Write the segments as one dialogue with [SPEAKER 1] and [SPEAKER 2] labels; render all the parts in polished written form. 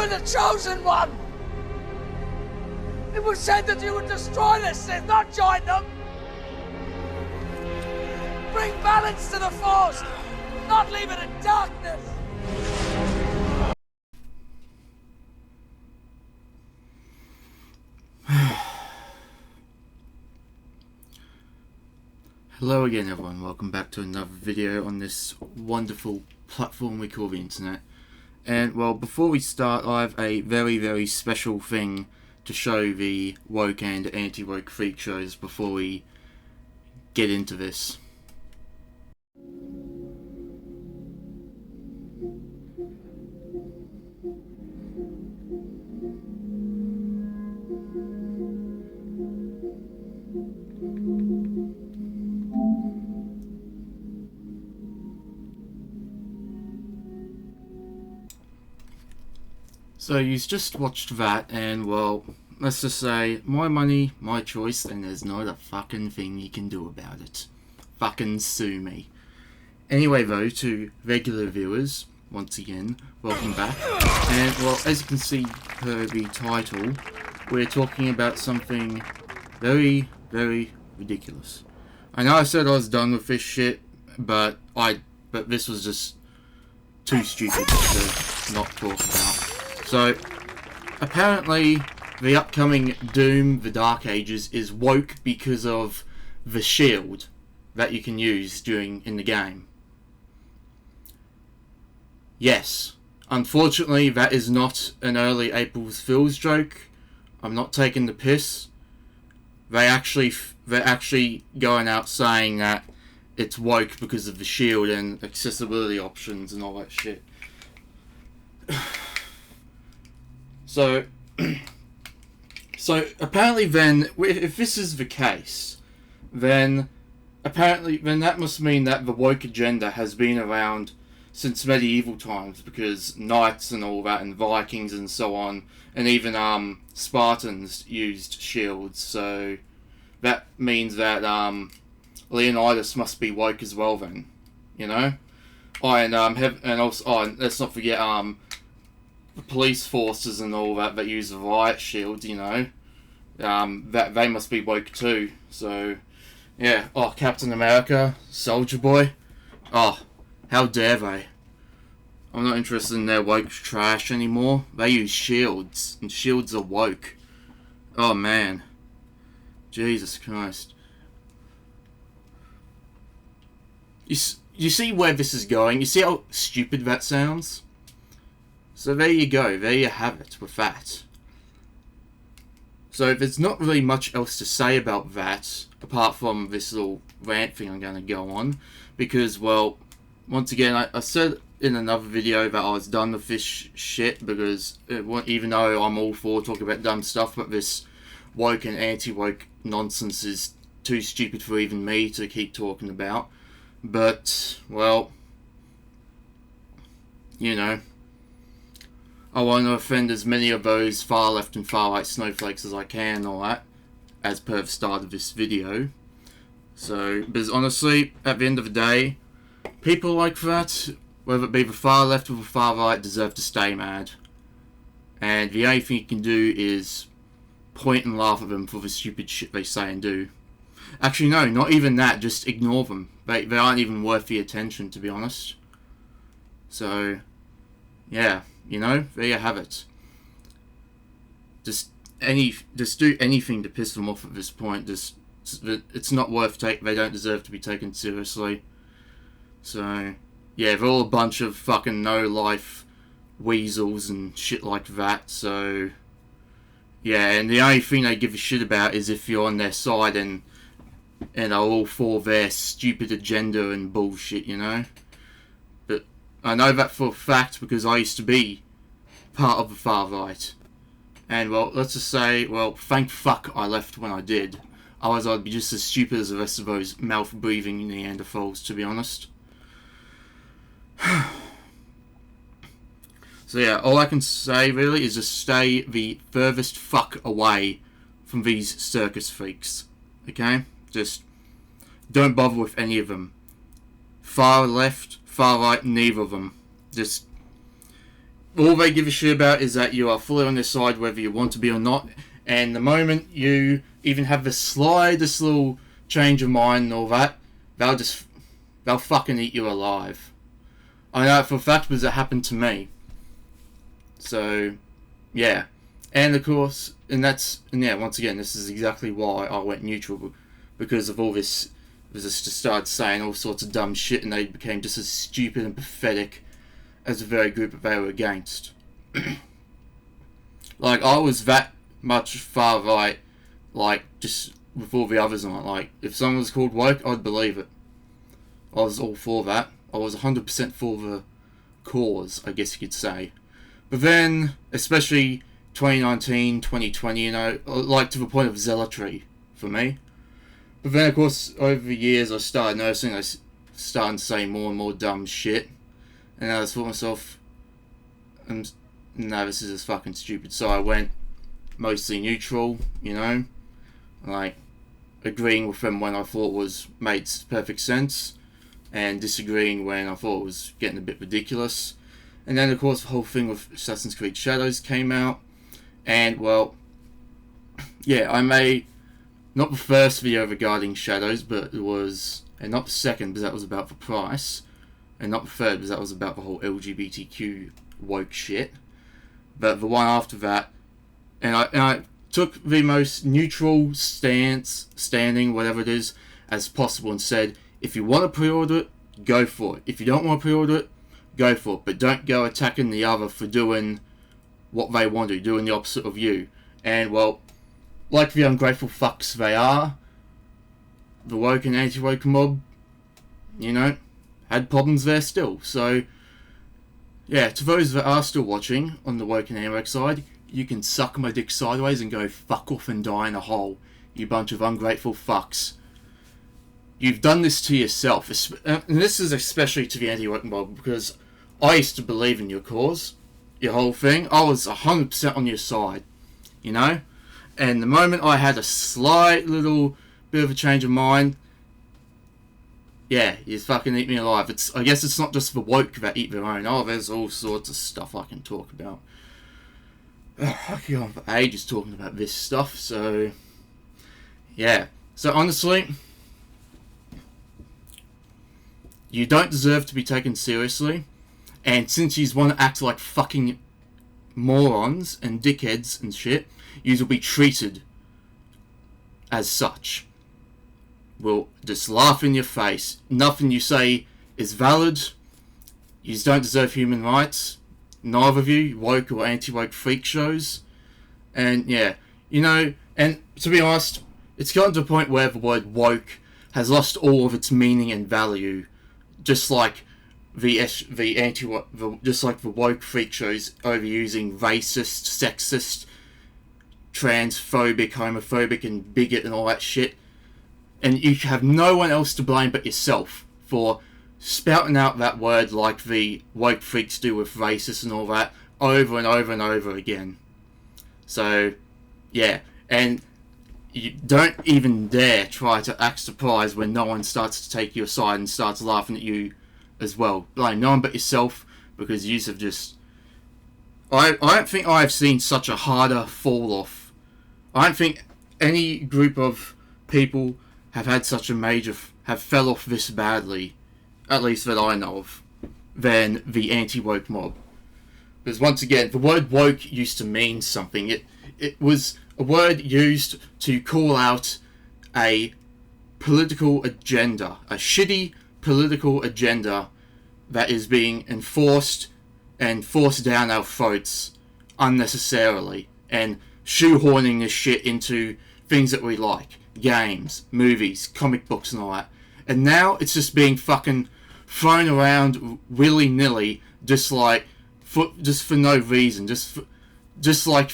[SPEAKER 1] were the chosen one! It was said that you would destroy the Sith, not join them! Bring balance to the Force, not leave it in darkness!
[SPEAKER 2] Hello again everyone, welcome back to another video on this wonderful platform we call the internet. And well, before we start, I have a very special thing to show the woke and anti-woke freak shows before we get into this. So you just watched that, and well, let's just say, my money, my choice, and there's not a fucking thing you can do about it. Fucking sue me. Anyway though, to regular viewers, once again, welcome back. And well, as you can see per the title, we're talking about something very ridiculous. I know I said I was done with this shit, but this was just too stupid to not talk about. So, apparently, the upcoming Doom, the Dark Ages, is woke because of the shield that you can use in the game. Yes, unfortunately, that is not an early April Fool's joke. I'm not taking the piss. They're actually going out saying that it's woke because of the shield and accessibility options and all that shit. So apparently then, if this is the case, then that must mean that the woke agenda has been around since medieval times, because knights and all that, and Vikings and so on, and even Spartans used shields. So that means that Leonidas must be woke as well then, you know. And let's not forget the police forces and all that use the riot shield, you know, that they must be woke too. So, yeah. Oh, Captain America, Soldier Boy. Oh, how dare they? I'm not interested in their woke trash anymore. They use shields, and shields are woke. Oh man, Jesus Christ. You see where this is going? You see how stupid that sounds? So there you go, there you have it with that. So there's not really much else to say about that, apart from this little rant thing I'm going to go on. Because, well, once again, I said in another video that I was done with this shit, because even though I'm all for talking about dumb stuff, but this woke and anti-woke nonsense is too stupid for even me to keep talking about. But, well, you know, I want to offend as many of those far left and far right snowflakes as I can and all that, as per the start of this video. So, because honestly, at the end of the day, people like that, whether it be the far left or the far right, deserve to stay mad. And the only thing you can do is point and laugh at them for the stupid shit they say and do. Actually, no, not even that, just ignore them. They aren't even worth the attention, to be honest. So, yeah. You know, there you have it. Just do anything to piss them off at this point. It's not worth they don't deserve to be taken seriously. So, yeah, they're all a bunch of fucking no-life weasels and shit like that. So, yeah, and the only thing they give a shit about is if you're on their side and are all for their stupid agenda and bullshit, you know. But I know that for a fact because I used to be part of the far right. And, well, let's just say, well, thank fuck I left when I did. Otherwise I'd be just as stupid as the rest of those mouth-breathing Neanderthals, to be honest. So yeah, all I can say really is just stay the furthest fuck away from these circus freaks. Okay? Just don't bother with any of them. Far left, far right, neither of them. Just all they give a shit about is that you are fully on their side whether you want to be or not, and the moment you even have the slightest little change of mind and all that, they'll fucking eat you alive. I know it for a fact because it happened to me. So, yeah. And of course, once again, this is exactly why I went neutral, because of all this. Just started saying all sorts of dumb shit, and they became just as stupid and pathetic as the very group that they were against. Like, I was that much far right, like, just with all the others on it. Like, if someone was called woke, I'd believe it. I was all for that. I was 100% for the cause, I guess you could say. But then, especially 2019, 2020, like to the point of zealotry for me. But then, of course, over the years, I started noticing I started to say more and more dumb shit. And I thought to myself, no, this is just fucking stupid. So I went mostly neutral, like agreeing with them when I thought made perfect sense, and disagreeing when I thought it was getting a bit ridiculous. And then, of course, the whole thing with Assassin's Creed Shadows came out, and, well, yeah, I made not the first video regarding Shadows, but it was, and not the second, because that was about the price, and not the third, because that was about the whole LGBTQ woke shit, but the one after that, and I took the most neutral standing, whatever it is, as possible, and said, if you want to pre-order it, go for it. If you don't want to pre-order it, go for it. But don't go attacking the other for doing what they want to, doing the opposite of you. And, well, like the ungrateful fucks they are, the woke and anti-woke mob, had problems there still. So, yeah, to those that are still watching on the woke and anti-woke side, you can suck my dick sideways and go fuck off and die in a hole, you bunch of ungrateful fucks. You've done this to yourself, and this is especially to the anti-woke mob, because I used to believe in your cause, your whole thing. I was 100% on your side, and the moment I had a slight little bit of a change of mind, yeah, you fucking eat me alive. I guess it's not just the woke that eat their own. Oh, there's all sorts of stuff I can talk about. I can go on for ages talking about this stuff, so yeah. So honestly, you don't deserve to be taken seriously, and since you want to act like fucking morons and dickheads and shit, you will be treated as such. We'll just laugh in your face. Nothing you say is valid. You don't deserve human rights. Neither of you, woke or anti-woke freak shows. And yeah, and to be honest, it's gotten to a point where the word woke has lost all of its meaning and value. Just like the woke freak shows overusing racist, sexist, transphobic, homophobic, and bigot and all that shit. And you have no one else to blame but yourself for spouting out that word like the woke freaks do with racist and all that over and over and over again. So, yeah. And you don't even dare try to act surprised when no one starts to take your side and starts laughing at you as well. Blame no one but yourself, because you have just... I don't think I've seen such a harder fall off. I don't think any group of people have had such a have fell off this badly, at least that I know of, than the anti-woke mob. Because once again, the word woke used to mean something. It was a word used to call out a political agenda, a shitty political agenda that is being enforced and forced down our throats unnecessarily, and shoehorning this shit into things that we like. Games, movies, comic books and all that. And now it's just being fucking thrown around willy-nilly, just for no reason, just like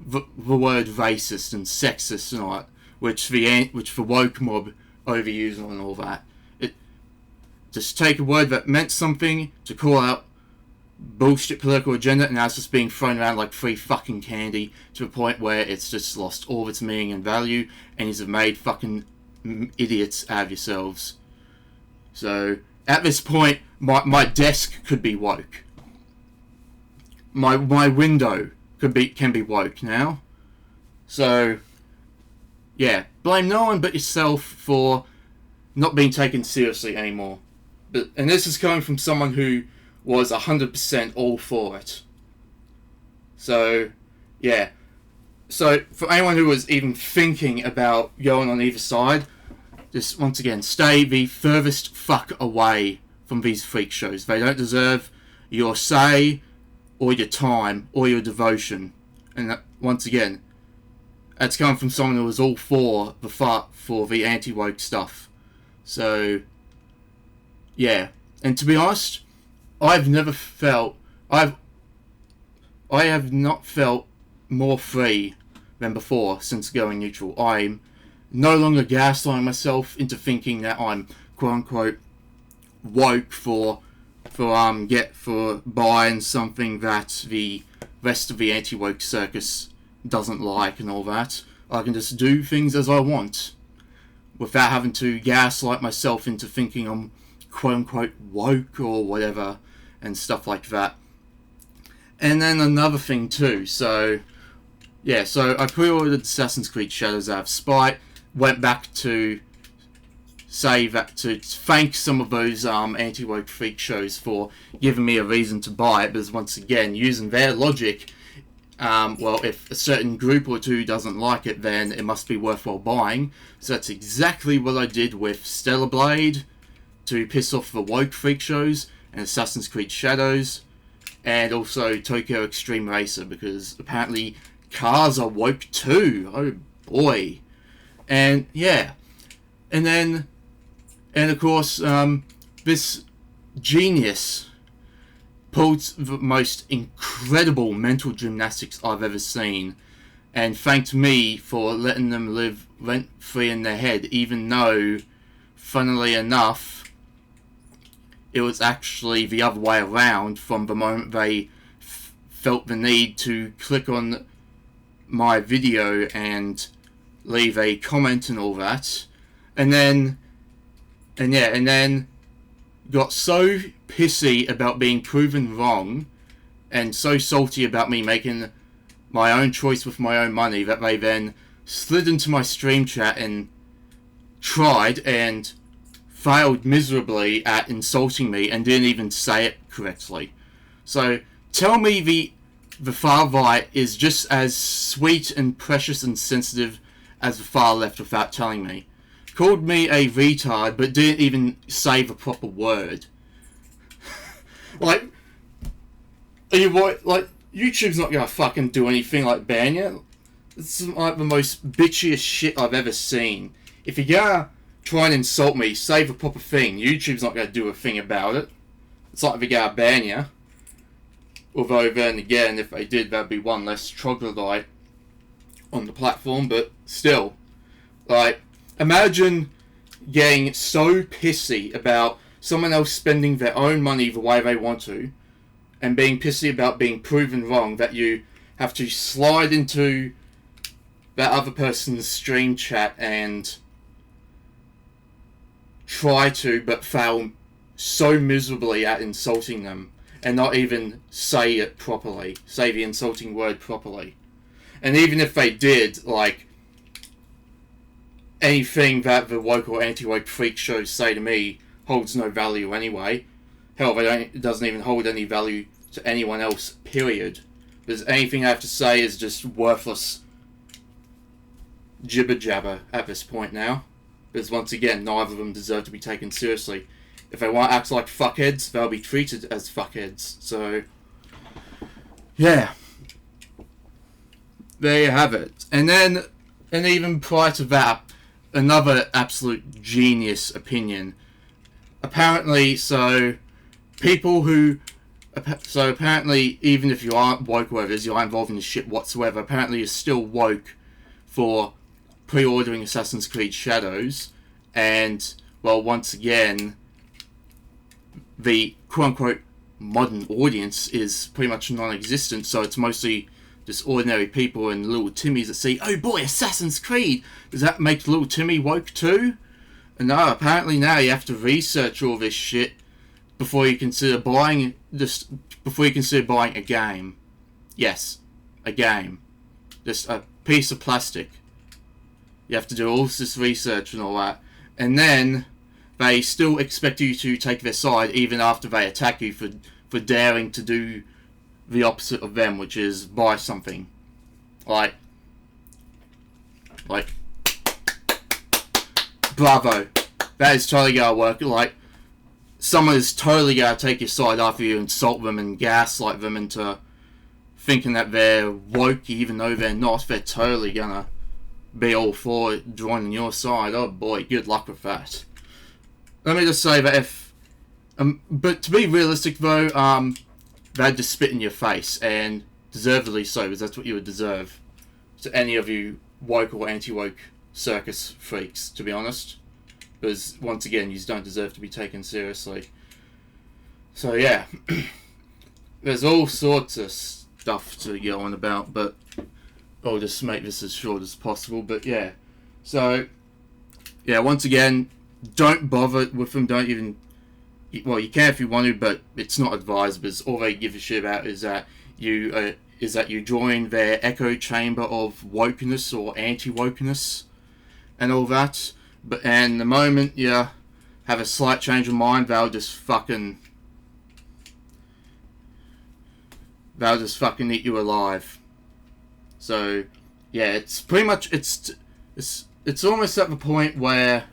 [SPEAKER 2] the word racist and sexist and all that, which the woke mob overuse and all that. Just take a word that meant something to call out bullshit political agenda, and now it's just being thrown around like free fucking candy to a point where it's just lost all of its meaning and value, and you've made fucking idiots out of yourselves. So, at this point, my desk could be woke. my window can be woke now. So, yeah, blame no one but yourself for not being taken seriously anymore. And this is coming from someone who was 100% all for it. So, yeah. So, for anyone who was even thinking about going on either side, just once again, stay the furthest fuck away from these freak shows. They don't deserve your say, or your time, or your devotion. And that, once again, that's coming from someone who was all for the anti-woke stuff. So, yeah. And to be honest, I have not felt more free than before since going neutral. I'm no longer gaslighting myself into thinking that I'm quote-unquote woke for buying something that the rest of the anti-woke circus doesn't like and all that. I can just do things as I want without having to gaslight myself into thinking I'm quote-unquote woke or whatever and stuff like that. And then another thing too, so I pre-ordered Assassin's Creed Shadows out of spite, went back to say that to thank some of those anti-woke freak shows for giving me a reason to buy it, because once again, using their logic, well, if a certain group or two doesn't like it, then it must be worthwhile buying. So that's exactly what I did with Stellar Blade, to piss off the woke freak shows, and Assassin's Creed Shadows, and also Tokyo Extreme Racer, because apparently cars are woke too. Oh boy. And yeah. And of course, this genius pulled the most incredible mental gymnastics I've ever seen, and thanked me for letting them live rent-free in their head, even though, funnily enough, it was actually the other way around from the moment they felt the need to click on my video and leave a comment and all that, and then got so pissy about being proven wrong and so salty about me making my own choice with my own money that they then slid into my stream chat and tried and failed miserably at insulting me and didn't even say it correctly. So tell me the far right is just as sweet and precious and sensitive as the far left without telling me. Called me a retard but didn't even say the proper word. Like, are you what? Like, YouTube's not gonna fucking do anything like ban you. This is like the most bitchiest shit I've ever seen. If you're gonna try and insult me, say the proper thing. YouTube's not gonna do a thing about it. It's like they're gonna ban you. Although then again, if they did, there'd be one less troglodyte on the platform. But still, like, imagine getting so pissy about someone else spending their own money the way they want to, and being pissy about being proven wrong, that you have to slide into that other person's stream chat and try to, but fail so miserably at insulting them, and not even say it properly, say the insulting word properly. And even if they did, like, anything that the woke or anti-woke freak shows say to me holds no value anyway. Hell, it doesn't even hold any value to anyone else, period. Because anything I have to say is just worthless jibber-jabber at this point now. Because once again, neither of them deserve to be taken seriously. If they want to act like fuckheads, they'll be treated as fuckheads. So, yeah. There you have it. And even prior to that, another absolute genius opinion. Apparently, apparently, even if you aren't woke or whatever, you aren't involved in this shit whatsoever, apparently you're still woke for pre-ordering Assassin's Creed Shadows, and, well, once again, the quote-unquote modern audience is pretty much non-existent, so it's mostly just ordinary people and little Timmies that see, oh boy, Assassin's Creed! Does that make little Timmy woke too? And no, apparently now you have to research all this shit before you consider buying a game. Yes, a game. Just a piece of plastic. You have to do all this research and all that. And then they still expect you to take their side even after they attack you for daring to do the opposite of them, which is buy something. Like, bravo. That is totally gonna work. Like, someone is totally gonna take your side after you insult them and gaslight them into thinking that they're woke, even though they're not. They're totally gonna be all for joining your side. Oh boy, good luck with that. Let me just say that if, but to be realistic though, they'd just spit in your face, and deservedly so, because that's what you would deserve. To any of you woke or anti-woke circus freaks, to be honest. Because, once again, you don't deserve to be taken seriously. So, yeah. There's all sorts of stuff to go on about, but I'll just make this as short as possible. But, yeah. So, yeah, once again, don't bother with them. Don't even... Well, you can if you want to, but it's not advised, because all they give a shit about is that you join their echo chamber of wokeness or anti-wokeness and all that. And the moment you have a slight change of mind, they'll just fucking eat you alive. So yeah, it's pretty much it's almost at the point where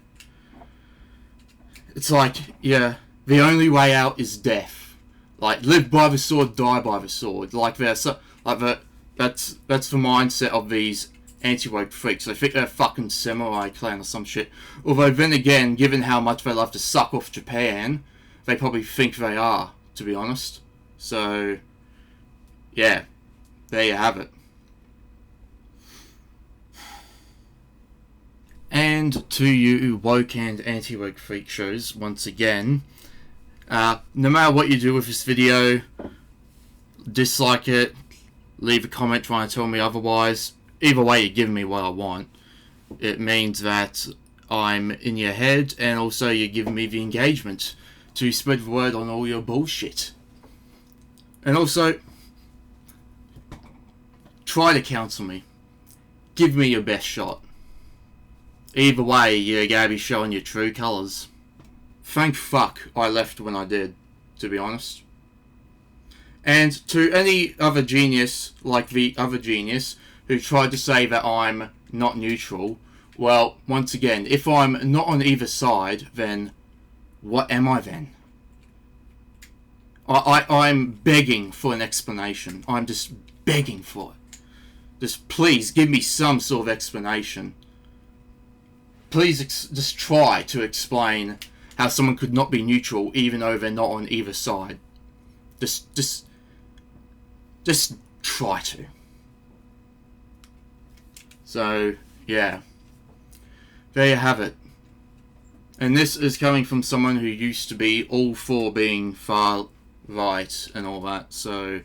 [SPEAKER 2] it's like, yeah, the only way out is death. Like, live by the sword, die by the sword. Like that's the mindset of these anti-woke freaks. They think they're a fucking samurai clan or some shit. Although then again, given how much they love to suck off Japan, they probably think they are, to be honest. So, yeah, there you have it. And to you woke and anti-woke freak shows, once again, no matter what you do with this video, dislike it, leave a comment trying to tell me otherwise. Either way, you're giving me what I want. It means that I'm in your head, and also you're giving me the engagement to spread the word on all your bullshit. And also, try to counsel me. Give me your best shot. Either way, you're going to be showing your true colours. Thank fuck I left when I did, to be honest. And to any other genius, like the other genius, who tried to say that I'm not neutral, well, once again, if I'm not on either side, then what am I then? I'm begging for an explanation. I'm just begging for it. Just please give me some sort of explanation. Please just try to explain how someone could not be neutral even though they're not on either side. Just try to. So, yeah. There you have it. And this is coming from someone who used to be all for being far right and all that. So,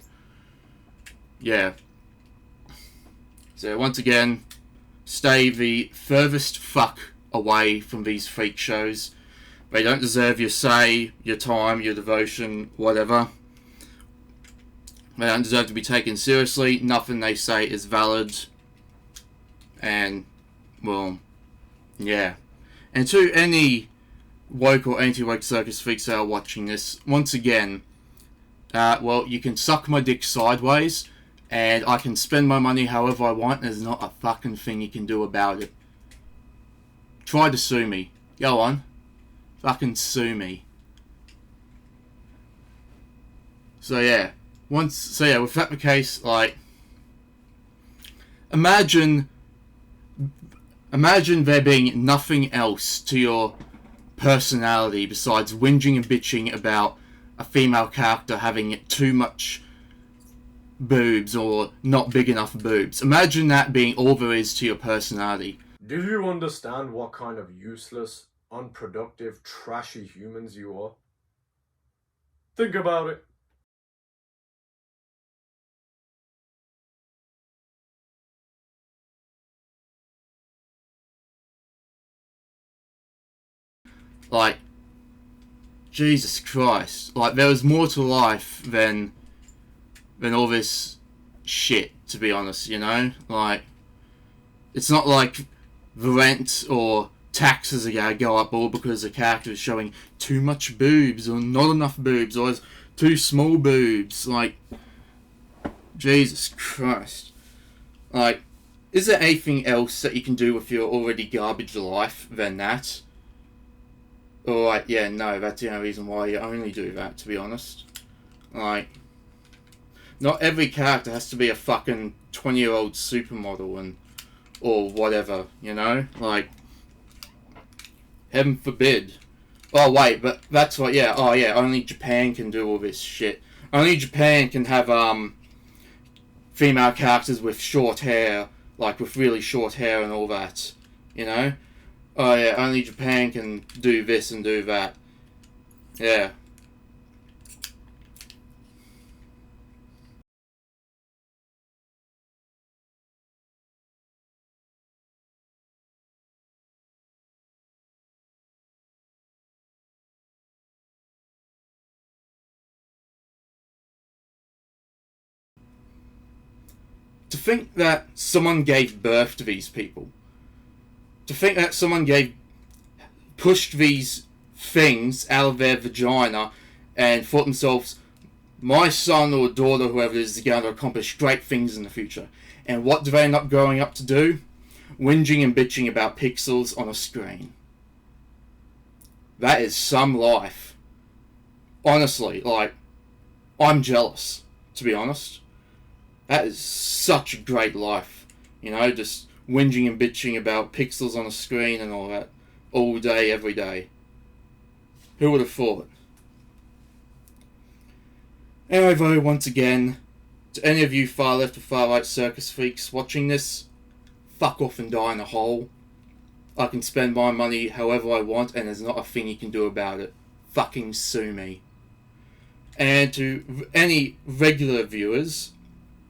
[SPEAKER 2] yeah. So, once again, stay the furthest fuck away from these freak shows. They don't deserve your say, your time, your devotion, whatever. They don't deserve to be taken seriously. Nothing they say is valid. And, well, yeah. And to any woke or anti-woke circus freaks that are watching this, once again, well, you can suck my dick sideways, and I can spend my money however I want, and there's not a fucking thing you can do about it. Try to sue me. Go on. Fucking sue me. So yeah. With that the case, like, imagine there being nothing else to your personality besides whinging and bitching about a female character having too much boobs or not big enough boobs. Imagine that being all there is to your personality.
[SPEAKER 3] Do you understand what kind of useless, unproductive, trashy humans you are? Think about it.
[SPEAKER 2] Like, Jesus Christ. Like, there was more to life than all this shit, to be honest, you know? Like, it's not like the rent or taxes are gonna go up all because the character is showing too much boobs or not enough boobs or has too small boobs. Like, Jesus Christ. Like, is there anything else that you can do with your already garbage life than that? Or like, yeah, no, that's the only reason why you only do that, to be honest. Like, not every character has to be a fucking 20-year-old supermodel and or whatever, you know? Like, heaven forbid. Oh, wait, but that's what, yeah, oh, yeah, only Japan can do all this shit. Only Japan can have, female characters with short hair, like, with really short hair and all that, you know? Oh, yeah, only Japan can do this and do that. Yeah. To think that someone gave birth to these people. To think that someone pushed these things out of their vagina and thought themselves, my son or daughter, whoever it is going to accomplish great things in the future. And what do they end up growing up to do? Whinging and bitching about pixels on a screen. That is some life. Honestly, like, I'm jealous, to be honest. That is such a great life. You know, just whinging and bitching about pixels on a screen and all that. All day, every day. Who would have thought? Anyway, though, once again, to any of you far left or far right circus freaks watching this, fuck off and die in a hole. I can spend my money however I want and there's not a thing you can do about it. Fucking sue me. And to any regular viewers,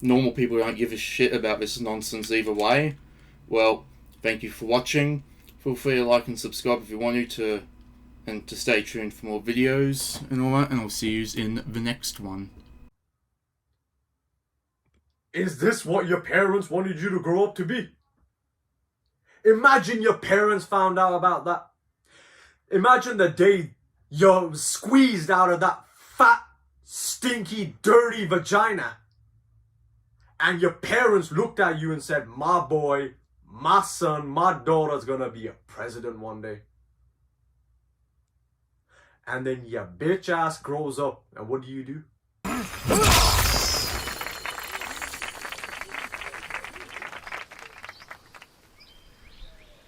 [SPEAKER 2] normal people who don't give a shit about this nonsense either way, well, thank you for watching. Feel free to like and subscribe if you want to, and to stay tuned for more videos and all that, and I'll see you in the next one.
[SPEAKER 3] Is this what your parents wanted you to grow up to be? Imagine your parents found out about that. Imagine the day you're squeezed out of that fat, stinky, dirty vagina. And your parents looked at you and said, my boy, my son, my daughter's gonna be a president one day. And then your bitch ass grows up, and what do?